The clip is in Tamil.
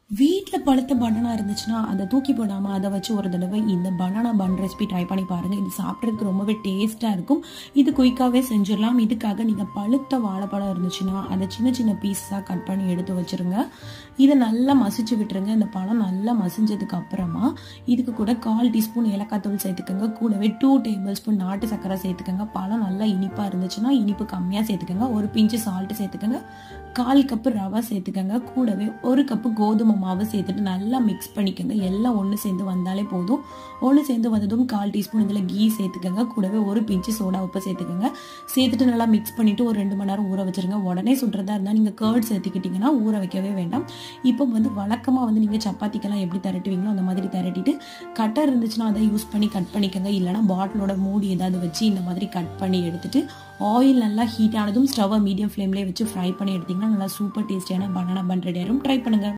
வீட்டில் பழுத்த பனானா இருந்துச்சுன்னா அதை தூக்கி போடாமல் அதை வச்சு ஒரு தடவை இந்த பனானா பன் ரெசிபி ட்ரை பண்ணி பாருங்கள். இது சாப்பிட்றதுக்கு ரொம்பவே டேஸ்ட்டாக இருக்கும். இது குயிக்காகவே செஞ்சிடலாம். இதுக்காக நீங்கள் பழுத்த வாழைப்பழம் இருந்துச்சுன்னா அதை சின்ன சின்ன பீஸாக கட் பண்ணி எடுத்து வச்சுருங்க. இதை நல்லா மசிச்சு விட்டுருங்க. இந்த பழம் நல்லா மசிஞ்சதுக்கு அப்புறமா இதுக்கு கூட 1/4 டீஸ்பூன் ஏலக்காய் தூள் சேர்த்துக்கோங்க. கூடவே 2 டேபிள் ஸ்பூன் நாட்டு சர்க்கரை சேர்த்துக்கோங்க. பழம் நல்லா இனிப்பாக இருந்துச்சுன்னா இனிப்பு கம்மியாக சேர்த்துக்கோங்க. ஒரு பிஞ்சு சால்ட்டு சேர்த்துக்கோங்க. 1/4 கப்பு ரவை சேர்த்துக்கோங்க. கூடவே 1 கப்பு கோதுமை மாவு சேர்த்துட்டு நல்லா மிக்ஸ் பண்ணிக்கோங்க. எல்லாம் ஒன்று சேர்ந்து வந்தாலே போதும். ஒன்று சேர்ந்து வந்ததும் 1/4 டீஸ்பூன் இதில் கீ சேர்த்துக்கோங்க. கூடவே ஒரு பிஞ்சு சோடா உப்பு சேர்த்துக்கோங்க. சேர்த்துட்டு நல்லா மிக்ஸ் பண்ணிட்டு ஒரு 2 மணி நேரம் ஊற வச்சிருங்க. உடனே சுடுறதா இருந்தால் நீங்கள் கர்ட் சேர்த்துக்கிட்டிங்கன்னா ஊற வைக்கவே வேண்டாம். இப்போ வழக்கமாக நீங்கள் சப்பாத்திக்கெல்லாம் எப்படி திரட்டுவீங்களோ அந்த மாதிரி திரட்டிட்டு கட்டர் இருந்துச்சுன்னா அதை யூஸ் பண்ணி கட் பண்ணிக்கோங்க. இல்லைனா பாட்டிலோட மூடி ஏதாவது வச்சு இந்த மாதிரி கட் பண்ணி எடுத்துட்டு ஆயில் நல்லா ஹீட் ஆனதும் ஸ்டவ்வை மீடியம் ஃப்ளேம்லேயே வச்சு ஃப்ரை பண்ணி எடுத்திங்கன்னா நல்லா சூப்பர் டேஸ்டியான பனானா பன் ரெடி ஆயிடும். ட்ரை பண்ணுங்கள்.